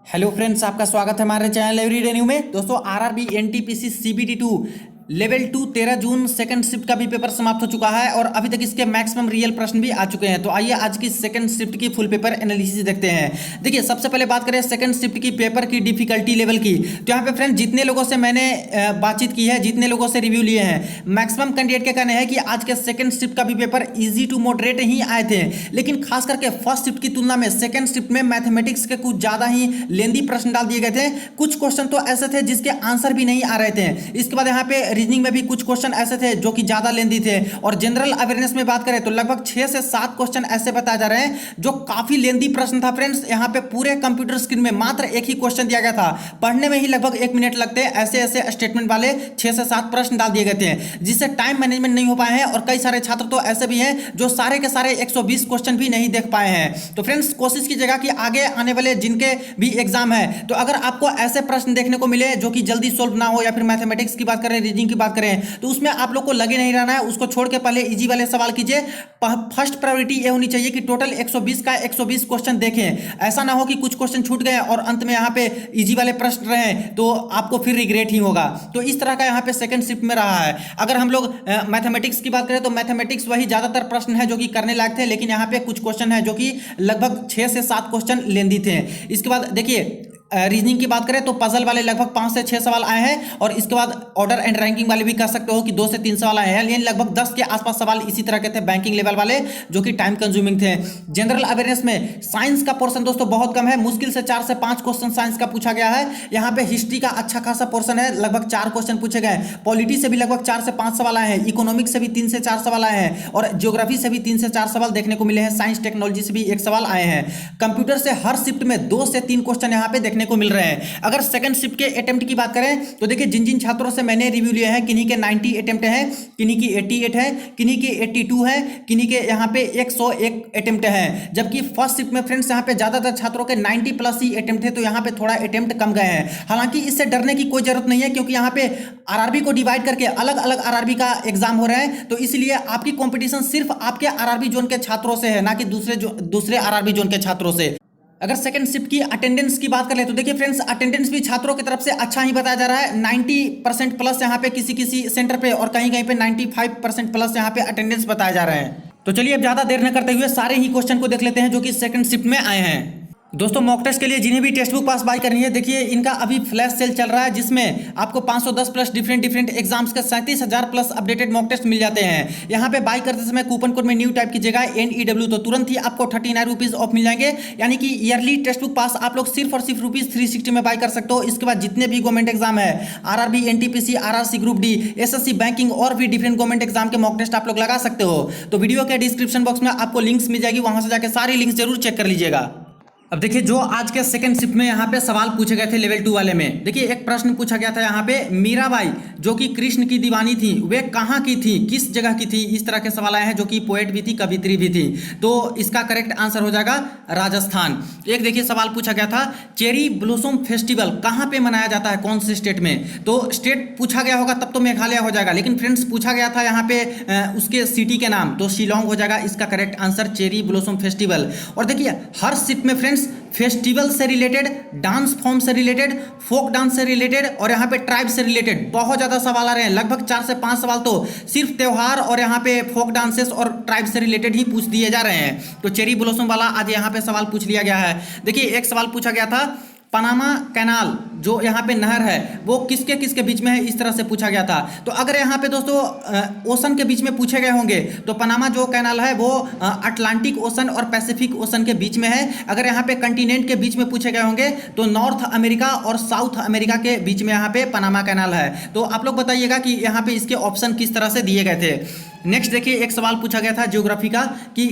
Hello friends, आपका स्वागत है हमारे चैनल एवरीडे न्यू में। दोस्तों, आरआरबी एनटीपीसी सीबीटी 2 लेवल 2 13 जून सेकंड शिफ्ट का भी पेपर समाप्त हो चुका है और अभी तक इसके मैक्सिमम रियल प्रश्न भी आ चुके हैं। तो आइए आज की सेकंड शिफ्ट की फुल पेपर एनालिसिस देखते हैं। देखिए, सबसे पहले बात करें सेकंड शिफ्ट की पेपर की डिफिकल्टी लेवल की। तो यहाँ पे फ्रेंड्स, जितने लोगों से मैंने बातचीत की है, जितने लोगों से रिव्यू लिए हैं, मैक्सिमम कैंडिडेट के कहने हैं कि आज के सेकंड शिफ्ट का भी पेपर ईजी टू मॉडरेट ही आए थे। लेकिन खास करके फर्स्ट शिफ्ट की तुलना में सेकंड शिफ्ट में मैथमेटिक्स के कुछ ज्यादा ही लेंदी प्रश्न डाल दिए गए थे। कुछ क्वेश्चन तो ऐसे थे जिसके आंसर भी नहीं आ रहे थे। इसके बाद यहाँ पे रीजनिंग में भी कुछ क्वेश्चन ऐसे थे जो कि ज्यादा लेंदी थे। और जनरल अवेयरनेस में बात करें तो लगभग 6 से 7 क्वेश्चन ऐसे बताए जा रहे हैं जो काफी लेंदी प्रश्न था। फ्रेंड्स, यहाँ पे पूरे कंप्यूटर स्क्रीन में मात्र एक ही क्वेश्चन दिया गया था, पढ़ने में ही लगभग 1 मिनट लगते। ऐसे ऐसे स्टेटमेंट वाले 6 से 7 प्रश्न डाल दिए गए थे, जिससे टाइम मैनेजमेंट नहीं हो पाए हैं। और कई सारे छात्र तो ऐसे भी हैं जो सारे के सारे 120 क्वेश्चन भी नहीं देख पाए हैं। तो फ्रेंड्स, कोशिश कीजिएगा कि आगे आने वाले जिनके भी एग्जाम है, तो अगर आपको ऐसे प्रश्न देखने को मिले जो कि जल्दी सोल्व ना हो, या फिर मैथमेटिक्स की बात करें, रीजनिंग की बात करें, तो उसमें आप लोग को लगे नहीं रहना है। उसको छोड़ के पहले इजी वाले सवाल कीजिए। फर्स्ट प्रायोरिटी ये होनी चाहिए कि टोटल 120 का 120 क्वेश्चन देखें। ऐसा ना हो कि कुछ क्वेश्चन छूट गए और अंत में यहाँ पे इजी वाले प्रश्न रहे तो आपको फिर रिग्रेट ही होगा। तो इस तरह का यहाँ पे सेकंड शिफ्ट में रहा है। अगर हम लोग मैथमेटिक्स की बात करें तो मैथमेटिक्स वही ज्यादातर प्रश्न है जो कि करने लायक थे, लेकिन यहाँ पे कुछ क्वेश्चन है जो कि लगभग 6 से 7 क्वेश्चन लेंदी थे। इसके बाद देखिए, रीजनिंग की बात करें तो पजल वाले लगभग 5 से 6 सवाल आए हैं, और इसके बाद ऑर्डर एंड रैंकिंग वाले भी कह सकते हो कि 2 से 3 सवाल आए हैं। लेकिन लगभग 10 के आसपास सवाल इसी तरह के थे, बैंकिंग लेवल वाले, जो कि टाइम कंज्यूमिंग थे। जनरल अवेयरनेस में साइंस का पोर्शन दोस्तों बहुत कम है, मुश्किल से 4 से 5 क्वेश्चन साइंस का पूछा गया है। यहाँ पे हिस्ट्री का अच्छा खासा पोर्शन है, लगभग 4 क्वेश्चन पूछे गए। पॉलिटी से भी लगभग 4 से 5 सवाल आए हैं, इकोनॉमिक्स से भी 3 से 4 सवाल आए हैं, और ज्योग्राफी से भी 3 से 4 सवाल देखने को मिले हैं। साइंस टेक्नोलॉजी से भी 1 सवाल आए हैं। कंप्यूटर से हर शिफ्ट में 2 से 3 क्वेश्चन यहाँ पे देखने को मिल रहे हैं। अगर सेकंड शिफ्ट के अटेम्प्ट की बात करें तो देखिए, जिन जिन छात्रों से मैंने रिव्यू लिए हैं, किन्हीं के 90 अटेम्प्ट हैं, किन्हीं की 88 है, किन्हीं की 82 है, किन्हीं के यहाँ पे 101 अटेम्प्ट है। जबकि फर्स्ट शिफ्ट में फ्रेंड्स यहाँ पे ज्यादातर छात्रों के 90 प्लस ही अटेम्प्ट थे, तो यहाँ पे थोड़ा अटेम्प्ट कम गए हैं। हालांकि इससे डरने की कोई जरूरत नहीं है, क्योंकि यहाँ पे आरआरबी को डिवाइड करके अलग अलग आरआरबी का एग्जाम हो रहा है। तो इसलिए आपकी कॉम्पिटिशन सिर्फ आपके आरआरबी जोन के छात्रों से है, ना कि दूसरे आरआरबी जोन के छात्रों से। अगर सेकंड शिफ्ट की अटेंडेंस की बात करें तो देखिए फ्रेंड्स, अटेंडेंस भी छात्रों की तरफ से अच्छा ही बताया जा रहा है। 90% प्लस यहाँ पे किसी किसी सेंटर पे, और कहीं कहीं पे 95% प्लस यहाँ पे अटेंडेंस बताया जा रहा है। तो चलिए, अब ज्यादा देर न करते हुए सारे ही क्वेश्चन को देख लेते हैं जो कि सेकंड शिफ्ट में आए हैं। दोस्तों, मॉक टेस्ट के लिए जिन्हें भी टेक्स्ट बुक पास बाय करनी है, देखिए इनका अभी फ्लैश सेल चल रहा है, जिसमें आपको 510 प्लस डिफरेंट एग्जाम्स के 37,000 प्लस अपडेटेड मॉक टेस्ट मिल जाते हैं। यहाँ पे बाय करते समय कूपन कोड में न्यू टाइप कीजिएगा NEW, तो तुरंत ही आपको 39 रुपीज ऑफ मिल जाएंगे। यानी कि ईयरली टेक्स्ट बुक पास आप लोग सिर्फ और सिर्फ ₹360 में बाय कर सकते हो। इसके बाद जितने भी गवर्नमेंट एग्जाम है, RRB, NTPC, RRC group D, SSC banking और भी डिफरेंट गवर्नमेंट एग्जाम के मॉक टेस्ट आप लोग लगा सकते हो। तो वीडियो के डिस्क्रिप्शन बॉक्स में आपको लिंक्स मिल जाएगी, वहां से जाकर सारी लिंक्स जरूर चेक कर लीजिएगा। अब देखिए, जो आज के सेकंड शिफ्ट में यहाँ पे सवाल पूछे गए थे लेवल 2 वाले में, देखिए एक प्रश्न पूछा गया था यहाँ पे, मीराबाई जो कि कृष्ण की दीवानी थी, वे कहाँ की थी, किस जगह की थी। इस तरह के सवाल आए हैं, जो कि पोएट भी थी, कवित्री भी थी। तो इसका करेक्ट आंसर हो जाएगा राजस्थान। एक देखिए सवाल पूछा गया था, चेरी ब्लॉसम फेस्टिवल कहाँ पे मनाया जाता है, कौन से स्टेट में। तो स्टेट पूछा गया होगा तब तो मेघालय हो जाएगा, लेकिन फ्रेंड्स पूछा गया था यहाँ पे उसके सिटी के नाम, तो शिलोंग हो जाएगा इसका correct answer, cherry blossom festival. और देखिए, हर शिफ्ट में फ्रेंड्स फेस्टिवल से रिलेटेड, डांस फॉर्म से रिलेटेड, फोक डांस से रिलेटेड और यहाँ पे ट्राइब से रिलेटेड बहुत ज्यादा सवाल आ रहे हैं। लगभग 4 से 5 सवाल तो सिर्फ त्योहार और यहाँ पे फोक डांसेस और ट्राइब से रिलेटेड ही पूछ दिए जा रहे हैं। तो चेरी ब्लॉसम वाला आज यहाँ पे सवाल पूछ लिया गया है। देखिए, एक सवाल पूछा गया था, पनामा कैनाल जो यहाँ पे नहर है वो किसके किसके बीच में है, इस तरह से पूछा गया था। तो अगर यहाँ पे दोस्तों ओशन के बीच में पूछे गए होंगे, तो पनामा जो कैनाल है वो अटलांटिक ओशन और पैसिफिक ओशन के बीच में है। अगर यहाँ पे कंटिनेंट के बीच में पूछे गए होंगे तो नॉर्थ अमेरिका और साउथ अमेरिका के बीच में यहाँ पे पनामा कैनाल है। तो आप लोग बताइएगा कि यहाँ पे इसके ऑप्शन किस तरह से दिए गए थे। नेक्स्ट देखिए, एक सवाल पूछा गया था ज्योग्राफी का कि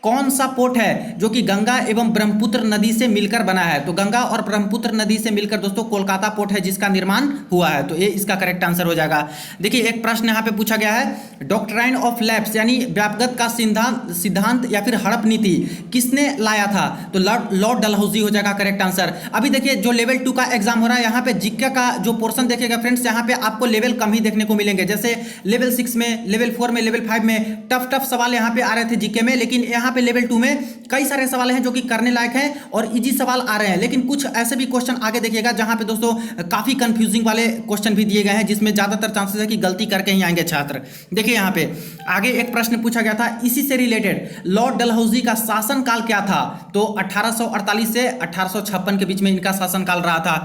कौन सा पोर्ट है जो कि गंगा एवं ब्रह्मपुत्र नदी से मिलकर बना है। तो गंगा और ब्रह्मपुत्र नदी से मिलकर दोस्तों कोलकाता पोर्ट है जिसका निर्माण हुआ है। तो ये इसका करेक्ट आंसर हो जाएगा। देखिए, एक प्रश्न यहाँ पे पूछा गया है, डॉक्ट्राइन ऑफ लैप्स यानी व्यापगत का सिद्धांत या फिर हड़प नीति किसने लाया था। तो लॉर्ड डलहौजी हो जाएगा करेक्ट आंसर। अभी देखिए, जो लेवल 2 का एग्जाम हो रहा है, यहाँ पे जीके का जो पोर्शन देखेगा फ्रेंड्स, यहाँ पे आपको लेवल कम ही देखने को मिलेंगे। जैसे लेवल 6 में, लेवल 4 में, लेवल 5 में टफ सवाल यहाँ पे आ रहे थे जीके में, लेकिन यहाँ यहाँ पे लेवल 2 में कई सारे सवाल हैं जो कि करने लायक हैं और इजी सवाल आ रहे हैं, लेकिन कुछ ऐसे भी क्वेश्चन आगे देखिएगा जहां पे दोस्तों काफी कंफ्यूजिंग वाले क्वेश्चन भी दिए गए हैं, जिसमें ज्यादातर चांसेस है कि गलती करके ही आएंगे छात्र। देखिए यहाँ पे आगे एक प्रश्न पूछा गया था इसी से रिलेटेड, लॉर्ड डलहौजी का शासनकाल क्या था? तो 1848 से 1856 के बीच में इनका शासनकाल रहा था।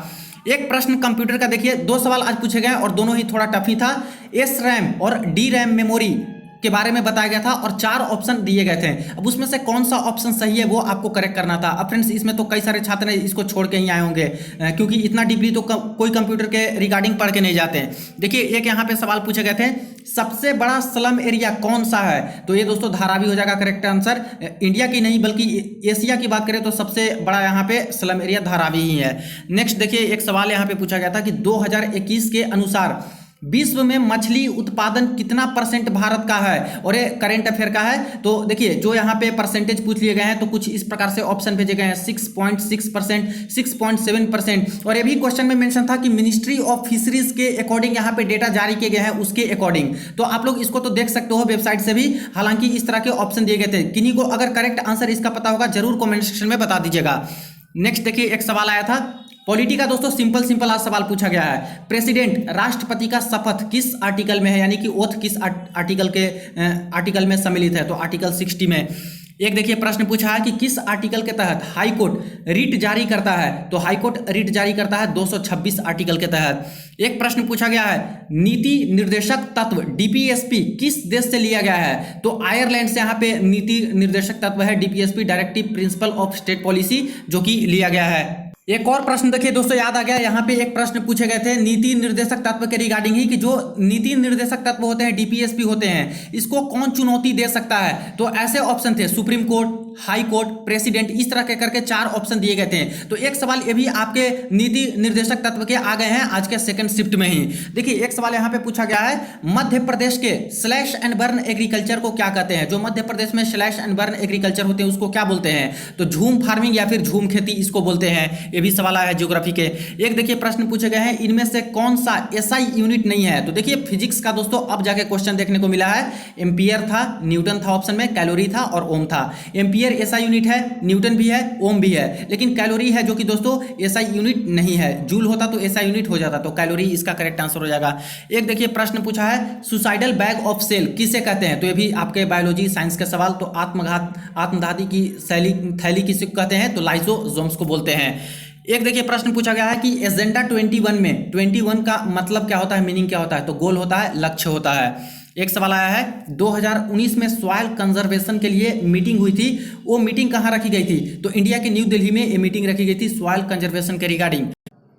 एक प्रश्न कंप्यूटर का देखिए, 2 सवाल आज पूछे गए और दोनों ही थोड़ा टफ ही था। एस रैम और डी रैम मेमोरी के बारे में बताया गया था और 4 ऑप्शन दिए गए थे। अब उसमें से कौन सा ऑप्शन सही है वो आपको करेक्ट करना था। अब फ्रेंड्स इसमें तो कई सारे छात्र इसको छोड़ के ही आए होंगे, क्योंकि इतना डीपली तो कोई कंप्यूटर के रिगार्डिंग पढ़ के नहीं जाते हैं। देखिए एक यहाँ पे सवाल पूछे गए थे, सबसे बड़ा स्लम एरिया कौन सा है? तो ये दोस्तों धारावी हो जाएगा करेक्ट आंसर। इंडिया की नहीं बल्कि एशिया की बात करें तो सबसे बड़ा यहाँ पे स्लम एरिया धारावी ही है। नेक्स्ट देखिए एक सवाल यहाँ पे पूछा गया था कि 2021 के अनुसार विश्व में मछली उत्पादन कितना परसेंट भारत का है? और ये करेंट अफेयर का है। तो देखिए जो यहाँ पे परसेंटेज पूछ लिए गए हैं तो कुछ इस प्रकार से ऑप्शन भेजे गए हैं, 6.6%, 6.7%। और ये भी क्वेश्चन में मेंशन था कि मिनिस्ट्री ऑफ फिशरीज के अकॉर्डिंग यहाँ पे डेटा जारी किए गए हैं, उसके अकॉर्डिंग। तो आप लोग इसको तो देख सकते हो वेबसाइट से भी, हालांकि इस तरह के ऑप्शन दिए गए थे। किन्हीं को अगर करेक्ट आंसर इसका पता होगा जरूर कॉमेंट सेक्शन में बता दीजिएगा। नेक्स्ट देखिए एक सवाल आया था पॉलिटी का दोस्तों, सिंपल आज सवाल पूछा गया है, प्रेसिडेंट राष्ट्रपति का शपथ किस आर्टिकल में है, यानी कि ओथ किस आर्टिकल में सम्मिलित है? तो आर्टिकल 60 में। एक देखिए प्रश्न पूछा है कि किस आर्टिकल के तहत हाई कोर्ट रिट जारी करता है? तो हाई कोर्ट रिट जारी करता है 226 आर्टिकल के तहत। एक प्रश्न पूछा गया है नीति निर्देशक तत्व डीपीएसपी किस देश से लिया गया है? तो आयरलैंड से यहाँ पे नीति निर्देशक तत्व है DPSP, directive principle of state policy, जो कि लिया गया है। एक और प्रश्न देखिए दोस्तों याद आ गया, यहाँ पे एक प्रश्न पूछे गए थे नीति निर्देशक तत्व के रिगार्डिंग ही कि जो नीति निर्देशक तत्व होते हैं डीपीएसपी होते हैं, इसको कौन चुनौती दे सकता है? तो ऐसे ऑप्शन थे supreme court, high court, president, इस तरह के करके 4 ऑप्शन दिए गए थे। तो एक सवाल ये भी आपके नीति निर्देशक तत्व के आ गए हैं आज के सेकंड शिफ्ट में ही। देखिए एक सवाल यहाँ पे पूछा गया है Madhya Pradesh K slash and burn agriculture को क्या कहते हैं? जो मध्य प्रदेश में स्लैश एंड बर्न एग्रीकल्चर होते हैं उसको क्या बोलते हैं? तो झूम फार्मिंग या फिर झूम खेती इसको बोलते हैं। ये भी सवाल आया है ज्योग्राफी के। एक देखिए प्रश्न पूछे गए हैं इनमें से कौन सा एसआई यूनिट नहीं है? तो देखिए फिजिक्स का दोस्तों अब जाके क्वेश्चन देखने को मिला है, एम्पियर था, न्यूटन था ऑप्शन में, कैलोरी था और ओम था। एम्पियर एसआई यूनिट है, न्यूटन भी है, ओम भी है, लेकिन कैलोरी है जो कि दोस्तों एसआई यूनिट नहीं है। जूल होता तो एसआई यूनिट हो जाता, तो कैलोरी इसका करेक्ट आंसर हो जाएगा। एक देखिए प्रश्न पूछा है सुसाइडल बैग ऑफ सेल किसे कहते हैं? तो ये भी आपके बायोलॉजी साइंस के सवाल। तो आत्मघाती की थैली किसे कहते हैं? तो लाइसोसोम्स को बोलते हैं। एक देखिए प्रश्न पूछा गया है कि एजेंडा 21 में 21 का मतलब क्या होता है, मीनिंग क्या होता है? तो गोल होता है, लक्ष्य होता है। एक सवाल आया है 2019 में सॉइल कंजर्वेशन के लिए मीटिंग हुई थी, वो मीटिंग कहाँ रखी गई थी? तो इंडिया के न्यू दिल्ली में ये मीटिंग रखी गई थी सॉइल कंजर्वेशन के रिगार्डिंग।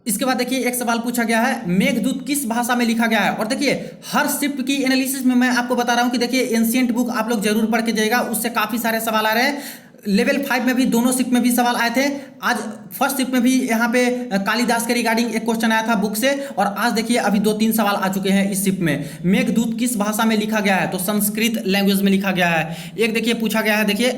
इसके बाद देखिए एक सवाल पूछा गया है मेघदूत किस भाषा में लिखा गया है? और देखिए हर शिफ्ट की एनालिसिस में मैं आपको बता रहा हूं कि देखिए एंशिएंट बुक आप लोग जरूर पढ़ के जाइएगा, उससे काफी सारे सवाल आ रहे हैं। लेवल 5 में भी दोनों शिफ्ट में भी सवाल आए थे। आज फर्स्ट शिफ्ट में भी यहाँ पे कालिदास के रिगार्डिंग एक क्वेश्चन आया था बुक से, और आज देखिए अभी 2-3 सवाल आ चुके हैं इस शिफ्ट में। मेघदूत किस भाषा में लिखा गया है? तो संस्कृत लैंग्वेज में लिखा गया है। एक देखिए पूछा गया है, देखिए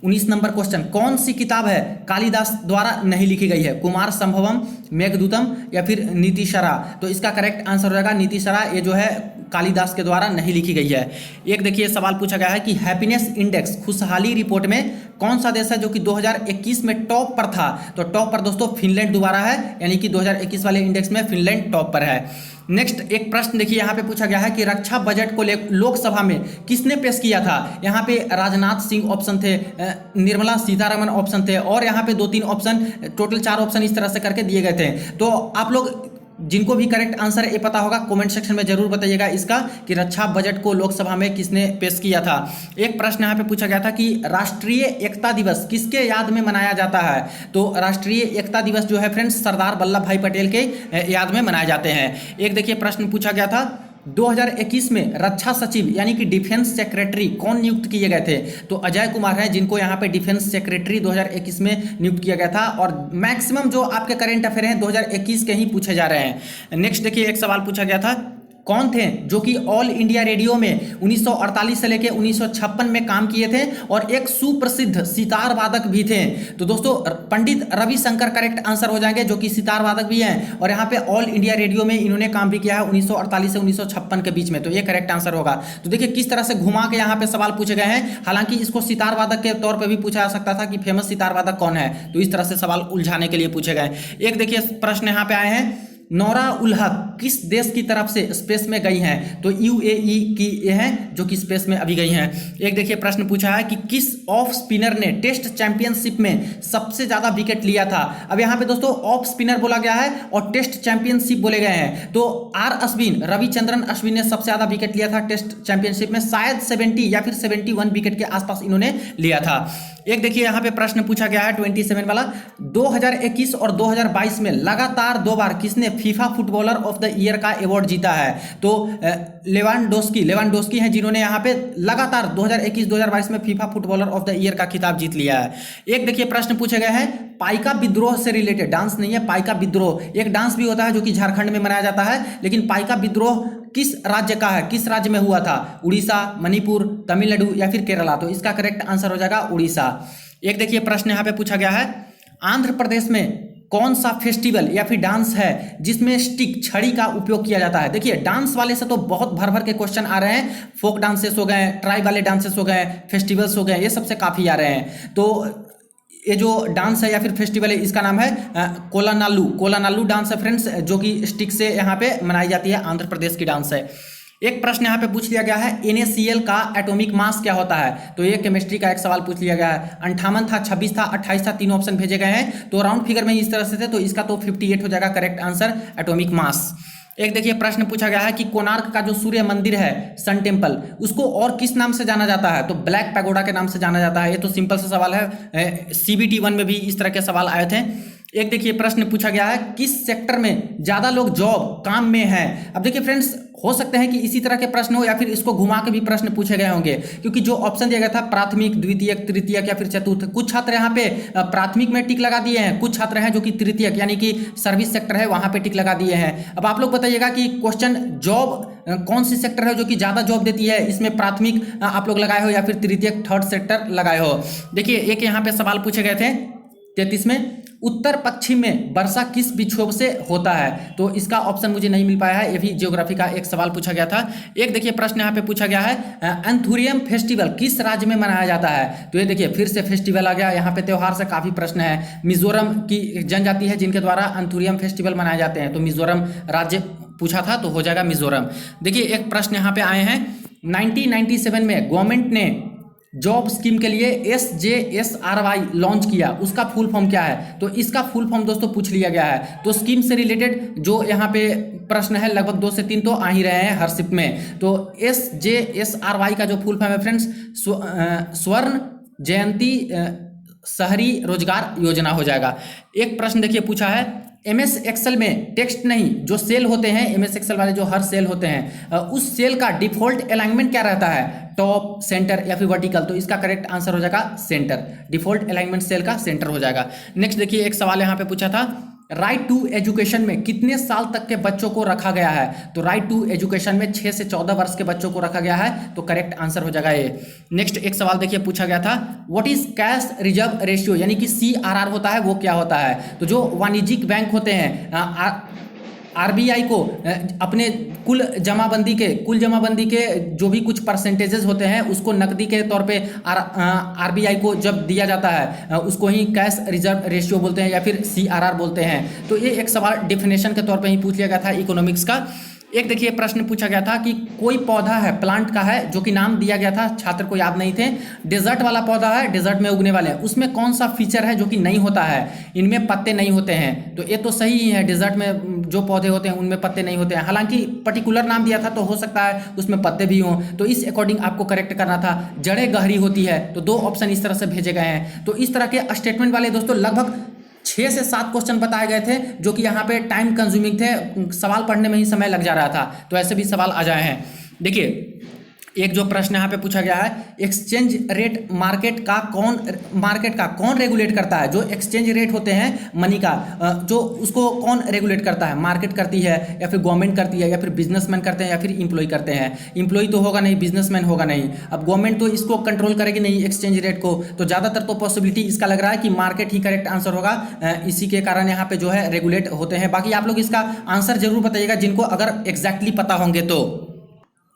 19 नंबर क्वेश्चन, कौन सी किताब है कालिदास द्वारा नहीं लिखी गई है? कुमार संभवम, मेघदूतम या फिर नीतिशरा? तो इसका करेक्ट आंसर हो जाएगा नीतिशरा, ये जो है कालिदास के द्वारा नहीं लिखी गई है। एक देखिए सवाल पूछा गया है कि हैप्पीनेस इंडेक्स खुशहाली रिपोर्ट में कौन सा देश है जो कि 2021 में टॉप पर था? तो टॉप पर दोस्तों फिनलैंड दोबारा है, यानी कि 2021 वाले इंडेक्स में फिनलैंड टॉप पर है। नेक्स्ट एक प्रश्न देखिए यहाँ पे पूछा गया है कि रक्षा बजट को लोकसभा में किसने पेश किया था? यहाँ पे राजनाथ सिंह ऑप्शन थे, निर्मला सीतारमण ऑप्शन थे, और यहाँ पे 2-3 ऑप्शन, टोटल 4 ऑप्शन इस तरह से करके दिए गए थे। तो आप लोग जिनको भी करेक्ट आंसर ये पता होगा कमेंट सेक्शन में जरूर बताइएगा इसका कि रक्षा बजट को लोकसभा में किसने पेश किया था। एक प्रश्न यहाँ पे पूछा गया था कि राष्ट्रीय एकता दिवस किसके याद में मनाया जाता है? तो राष्ट्रीय एकता दिवस जो है फ्रेंड्स सरदार वल्लभ भाई पटेल के याद में मनाए जाते हैं। एक देखिए प्रश्न पूछा गया था 2021 में रक्षा सचिव यानी कि डिफेंस सेक्रेटरी कौन नियुक्त किए गए थे? तो अजय कुमार हैं जिनको यहाँ पे डिफेंस सेक्रेटरी 2021 में नियुक्त किया गया था, और मैक्सिमम जो आपके करेंट अफेयर हैं 2021 के ही पूछे जा रहे हैं। नेक्स्ट देखिए एक सवाल पूछा गया था कौन थे जो कि ऑल इंडिया रेडियो में 1948 से लेकर 1956 में काम किए थे और एक सुप्रसिद्ध सितार वादक भी थे? तो दोस्तों पंडित रविशंकर करेक्ट आंसर हो जाएंगे, जो कि सितार वादक भी हैं और यहाँ पे ऑल इंडिया रेडियो में इन्होंने काम भी किया है 1948 से 1956 के बीच में। तो ये करेक्ट आंसर होगा। तो देखिए किस तरह से घुमा के यहाँ पे सवाल पूछे गए हैं। हालांकि इसको सितार वादक के तौर पर भी पूछा जा सकता था कि फेमस सितार वादक कौन है, तो इस तरह से सवाल उलझाने के लिए पूछे गए। एक देखिए प्रश्न यहाँ पे आए हैं, नौरा उल हक किस देश की तरफ से स्पेस में गई हैं? तो यूएई की ये हैं जो कि स्पेस में अभी गई हैं। एक देखिए प्रश्न पूछा है कि किस ऑफ स्पिनर ने टेस्ट चैंपियनशिप में सबसे ज्यादा विकेट लिया था? अब यहाँ पे दोस्तों ऑफ स्पिनर बोला गया है और टेस्ट चैंपियनशिप बोले गए हैं। तो आर अश्विन, रविचंद्रन अश्विन ने सबसे ज्यादा विकेट लिया था टेस्ट चैंपियनशिप में, शायद 70 या फिर 71 विकेट के आसपास इन्होंने लिया था। एक देखिए यहाँ पे प्रश्न पूछा गया है 27 वाला, 2021 और 2022 में लगातार 2 बार किसने FIFA footballer of the year का अवार्ड जीता है? तो लेवांडोस्की हैं जिन्होंने यहाँ पे लगातार 2021-2022 में FIFA footballer of the year का खिताब जीत लिया है। एक देखिए प्रश्न पूछे गए हैं पाइका विद्रोह से रिलेटेड, डांस नहीं है पाइका विद्रोह, एक डांस भी होता है जो कि झारखंड में मनाया जाता है, लेकिन पाइका विद्रोह किस राज्य का है, किस राज्य में हुआ था? उड़ीसा, मणिपुर, तमिलनाडु या फिर केरला? तो इसका करेक्ट आंसर हो जाएगा उड़ीसा। एक देखिए प्रश्न यहाँ पे पूछा गया है, आंध्र प्रदेश में कौन सा फेस्टिवल या फिर डांस है जिसमें स्टिक छड़ी का उपयोग किया जाता है? देखिए डांस वाले से तो बहुत भर भर के क्वेश्चन आ रहे हैं, फोक डांसेस हो गए, ट्राइब वाले डांसेस हो गए, फेस्टिवल्स हो गए, ये सबसे काफी आ रहे हैं। तो ये जो डांस है या फिर फेस्टिवल है इसका नाम है कोलानालू डांस है फ्रेंड्स, जो कि स्टिक से यहाँ पे मनाई जाती है, आंध्र प्रदेश की डांस है। एक प्रश्न यहाँ पे पूछ लिया गया है, NaCl का एटॉमिक मास क्या होता है? तो ये केमिस्ट्री का एक सवाल पूछ लिया गया है। 58 था, 26 था, 28 था, 3 ऑप्शन भेजे गए हैं। तो राउंड फिगर में इस तरह से थे, तो इसका तो 58 हो जाएगा करेक्ट आंसर, एटॉमिक मास। एक देखिए प्रश्न पूछा गया है कि कोणार्क का जो सूर्य मंदिर है सन टेम्पल, उसको और किस नाम से जाना जाता है? तो ब्लैक पैगोडा के नाम से जाना जाता है। ये तो सिंपल सा सवाल है, CBT 1 में भी इस तरह के सवाल आए थे। एक देखिए प्रश्न पूछा गया है, किस सेक्टर में ज्यादा लोग जॉब काम में हैं? अब देखिए फ्रेंड्स हो सकते हैं कि इसी तरह के प्रश्न हो या फिर इसको घुमा के भी प्रश्न पूछे गए होंगे, क्योंकि जो ऑप्शन दिया गया था प्राथमिक, द्वितीयक, तृतीयक या फिर चतुर्थ, कुछ छात्र यहाँ पे प्राथमिक में टिक लगा दिए हैं, कुछ छात्र हैं जो कि तृतीयक यानी कि सर्विस सेक्टर है वहां पे टिक लगा दिए हैं। अब आप लोग बताइएगा कि क्वेश्चन जॉब कौन सी सेक्टर है जो कि ज्यादा जॉब देती है, इसमें प्राथमिक आप लोग लगाए हो या फिर तृतीयक थर्ड सेक्टर लगाए हो? देखिए एक यहाँ पे सवाल पूछे गए थे 33 में, उत्तर पश्चिम में वर्षा किस विक्षोभ से होता है? तो इसका ऑप्शन मुझे नहीं मिल पाया है, ये भी ज्योग्राफी का एक सवाल पूछा गया था। एक देखिए प्रश्न यहाँ पे पूछा गया है, एंथुरियम फेस्टिवल किस राज्य में मनाया जाता है? तो ये देखिए फिर से फेस्टिवल आ गया, यहाँ पे त्योहार से काफी प्रश्न है। मिजोरम की जनजाति है जिनके द्वारा एंथुरियम फेस्टिवल मनाए जाते हैं, तो मिजोरम राज्य पूछा था तो हो जाएगा मिजोरम। देखिए एक प्रश्न यहाँ पे आए हैं, 1997 में गवर्नमेंट ने जॉब स्कीम के लिए SJSRY लॉन्च किया, उसका फुल फॉर्म क्या है? तो इसका फुल फॉर्म दोस्तों पूछ लिया गया है। तो स्कीम से रिलेटेड जो यहाँ पे प्रश्न है लगभग 2 से 3 तो आ ही रहे हैं हर शिफ्ट में। तो SJSRY का जो फुल फॉर्म है फ्रेंड्स, स्वर्ण जयंती शहरी रोजगार योजना हो जाएगा। एक प्रश्न देखिए पूछा है, MS एक्सेल में टेक्स्ट नहीं जो सेल होते हैं, MS एक्सेल वाले जो हर सेल होते हैं, उस सेल का डिफॉल्ट अलाइनमेंट क्या रहता है? टॉप, सेंटर या फिर वर्टिकल? तो इसका करेक्ट आंसर हो जाएगा सेंटर, डिफॉल्ट अलाइनमेंट सेल का सेंटर हो जाएगा। नेक्स्ट देखिए एक सवाल यहाँ पे पूछा था, राइट टू एजुकेशन में कितने साल तक के बच्चों को रखा गया है? तो राइट टू एजुकेशन में 6 से 14 वर्ष के बच्चों को रखा गया है, तो करेक्ट आंसर हो जाएगा ये। नेक्स्ट एक सवाल देखिए पूछा गया था, what is cash reserve ratio यानी कि CRR होता है वो क्या होता है? तो जो वाणिज्यिक बैंक होते हैं RBI को अपने कुल जमाबंदी के जो भी कुछ परसेंटेजेस होते हैं उसको नकदी के तौर पे RBI को जब दिया जाता है उसको ही कैश रिजर्व रेशियो बोलते हैं या फिर CRR बोलते हैं। तो ये एक सवाल डेफिनेशन के तौर पे ही पूछ लिया गया था इकोनॉमिक्स का। एक देखिए प्रश्न पूछा गया था कि कोई पौधा है प्लांट का है जो कि नाम दिया गया था, छात्र को याद नहीं थे, डेजर्ट वाला पौधा है, डेजर्ट में उगने वाले हैं, उसमें कौन सा फीचर है जो कि नहीं होता है? इनमें पत्ते नहीं होते हैं। तो ये तो सही ही है, डेजर्ट में जो पौधे होते हैं उनमें पत्ते नहीं होते हैं। हालांकि पर्टिकुलर नाम दिया था तो हो सकता है उसमें पत्ते भी हों, तो इस अकॉर्डिंग आपको करेक्ट करना था। जड़ें गहरी होती है, तो 2 ऑप्शन इस तरह से भेजे गए हैं। तो इस तरह के स्टेटमेंट वाले दोस्तों लगभग 6 से 7 क्वेश्चन बताए गए थे जो कि यहाँ पे टाइम कंज्यूमिंग थे, सवाल पढ़ने में ही समय लग जा रहा था, तो ऐसे भी सवाल आ जाए हैं। देखिए एक जो प्रश्न यहाँ पे पूछा गया है, एक्सचेंज रेट मार्केट का कौन रेगुलेट करता है? जो एक्सचेंज रेट होते हैं मनी का, जो उसको कौन रेगुलेट करता है? मार्केट करती है या फिर गवर्नमेंट करती है या फिर बिजनेसमैन करते हैं या फिर इंप्लॉय करते हैं? इंप्लॉय तो होगा नहीं, बिजनेसमैन होगा नहीं। अब गवर्नमेंट तो इसको कंट्रोल करेगी नहीं एक्सचेंज रेट को, तो ज़्यादातर तो पॉसिबिलिटी इसका लग रहा है कि मार्केट ही करेक्ट आंसर होगा। इसी के कारण यहाँ पे जो है रेगुलेट होते हैं। बाकी आप लोग इसका आंसर जरूर बताइएगा जिनको अगर एग्जैक्टली पता होंगे तो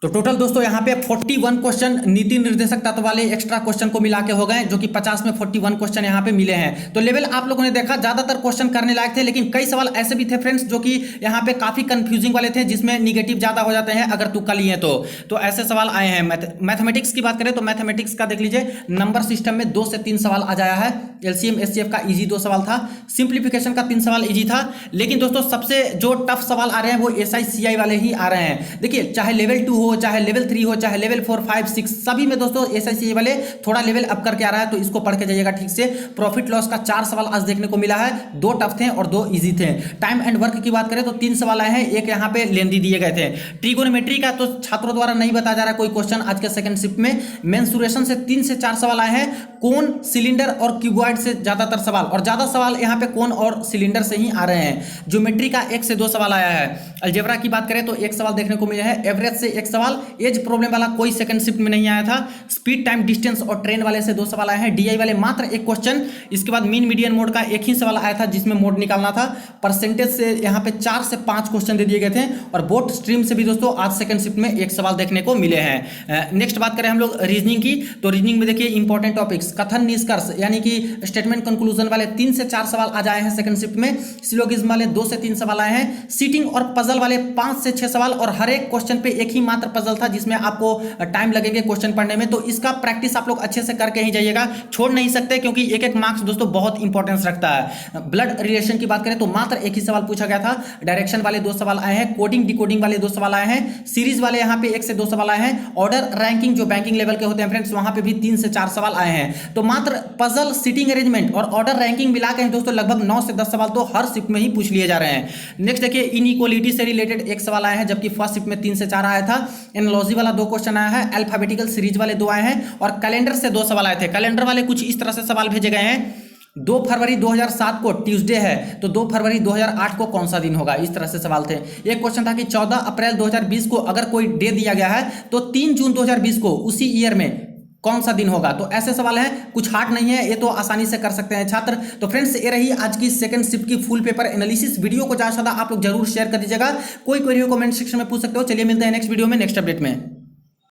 टोटल दोस्तों यहाँ पे 41 क्वेश्चन नीति निर्देशक तत्व वाले एक्स्ट्रा क्वेश्चन को मिला के हो गए, जो कि 50 में 41 क्वेश्चन यहाँ पे मिले हैं। तो लेवल आप लोगों ने देखा ज्यादातर क्वेश्चन करने लायक थे, लेकिन कई सवाल ऐसे भी थे फ्रेंड्स जो कि यहाँ पे काफी कंफ्यूजिंग वाले थे, जिसमें निगेटिव ज्यादा हो जाते हैं अगर तुक्का लिए तो ऐसे सवाल आए हैं। मैथमेटिक्स की बात करें तो मैथमेटिक्स का देख लीजिए, नंबर सिस्टम में 2 से 3 सवाल आ जाया है। एलसीएम एचसीएफ का इजी 2 सवाल था, सिंप्लीफिकेशन का 3 सवाल इजी था। लेकिन दोस्तों सबसे जो टफ सवाल आ रहे हैं वो एसआईसीआई वाले ही आ रहे हैं। देखिए चाहे लेवल 2 हो, चाहे लेवल 3 हो, चाहे लेवल 4, 5, 6, सभी में दोस्तों एसआईसीआई वाले थोड़ा लेवल अप करके आ रहा है, तो इसको पढ़ के जाइएगा ठीक से। प्रॉफिट लॉस का 4 सवाल आज देखने को मिला है, 2 टफ थे और 2 इजी थे। टाइम एंड वर्क की बात करें तो 3 सवाल आए हैं, एक यहाँ पे लेंदी दिए गए थे। ट्रिगोनोमेट्री का तो छात्रों द्वारा नहीं बताया जा रहा कोई क्वेश्चन आज के सेकंड शिफ्ट में। मेंसुरेशन से 3 से 4 सवाल आए हैं, कोन, सिलेंडर और क्यूबॉइड से ज्यादातर सवाल, और ज्यादा सवाल यहाँ पे कोन और सिलेंडर से ही आ रहे हैं। ज्योमेट्री का 1 से 2 सवाल आया है। अलजेब्रा की बात करें तो 1 सवाल देखने को मिला है। एवरेज से 1 सवाल, एज प्रॉब्लम वाला कोई सेकंड शिफ्ट में नहीं आया था। स्पीड, टाइम, डिस्टेंस और ट्रेन वाले से 2 सवाल आए हैं। डीआई वाले मात्र 1 क्वेश्चन। इसके बाद मीन, मीडियन, मोड का 1 ही सवाल आया था जिसमें मोड निकालना था। परसेंटेज से यहाँ पे 4 से 5 क्वेश्चन दे दिए गए थे, और बोट स्ट्रीम से भी दोस्तों आज सेकंड शिफ्ट में 1 सवाल देखने को मिले हैं। नेक्स्ट बात करें हम लोग रीजनिंग की, तो रीजनिंग में देखिए इंपॉर्टेंट टॉपिक्स, कथन, निष्कर्ष यानी कि स्टेटमेंट कंक्लूजन वाले 3 से 4 सवाल आ जाए हैं सेकंड शिफ्ट में। सिलोगिज्म वाले 2 से 3 सवाल आए हैं। सीटिंग और पजल वाले 5 से 6 सवाल, और हर एक क्वेश्चन पे एक ही मात्र पजल था जिसमें आपको टाइम लगेंगे क्वेश्चन पढ़ने में। तो इसका प्रैक्टिस आप लोग अच्छे से करके ही जाइएगा, छोड़ नहीं सकते, क्योंकि एक एक मार्क्स दोस्तों बहुत इंपॉर्टेंस रखता है। ब्लड रिलेशन की बात करें तो मात्र 1 ही सवाल पूछा गया था। डायरेक्शन वाले 2 सवाल आए हैं। कोडिंग डिकोडिंग वाले 2 सवाल आए हैं। सीरीज वाले यहाँ पे 1 से 2 सवाल आए हैं। ऑर्डर रैंकिंग जो बैंकिंग लेवल के होते हैं फ्रेंड्स, वहां पे भी 3 से 4 सवाल आए हैं। तो मात्र पजल, सीटिंग अरेंजमेंट और ऑर्डर रैंकिंग मिला के दोस्तों लगभग 9 से 10 सवाल तो हर शिफ्ट में ही पूछ लिए जा रहे हैं। नेक्स्ट देखिए इनइक्वालिटी से रिलेटेड 1 सवाल आया है, जबकि फर्स्ट शिफ्ट में 3 से 4 आया था। एनालॉजी वाला 2 क्वेश्चन आया है। अल्फाबेटिकल सीरीज वाले 2 आए हैं, और कैलेंडर से 2 सवाल आए थे। कैलेंडर वाले कुछ इस तरह से सवाल भेजे गए हैं। 2 फरवरी 2007 को ट्यूसडे है, तो 2 फरवरी 2008 को कौन सा दिन होगा? इस तरह से सवाल थे। एक क्वेश्चन था कि 14 अप्रैल 2020 को अगर कोई डे दिया गया है तो 3 जून 2020 को उसी ईयर में कौन सा दिन होगा? तो ऐसे सवाल हैं, कुछ हार्ड नहीं है, ये तो आसानी से कर सकते हैं छात्र। तो फ्रेंड्स ये रही आज की सेकंड शिफ्ट की फुल पेपर एनालिसिस। वीडियो को ज्यादा से ज्यादा आप लोग जरूर शेयर कर दीजिएगा। कोई क्वेरी हो कमेंट सेक्शन में पूछ सकते हो। चलिए मिलते हैं नेक्स्ट वीडियो में नेक्स्ट अपडेट में।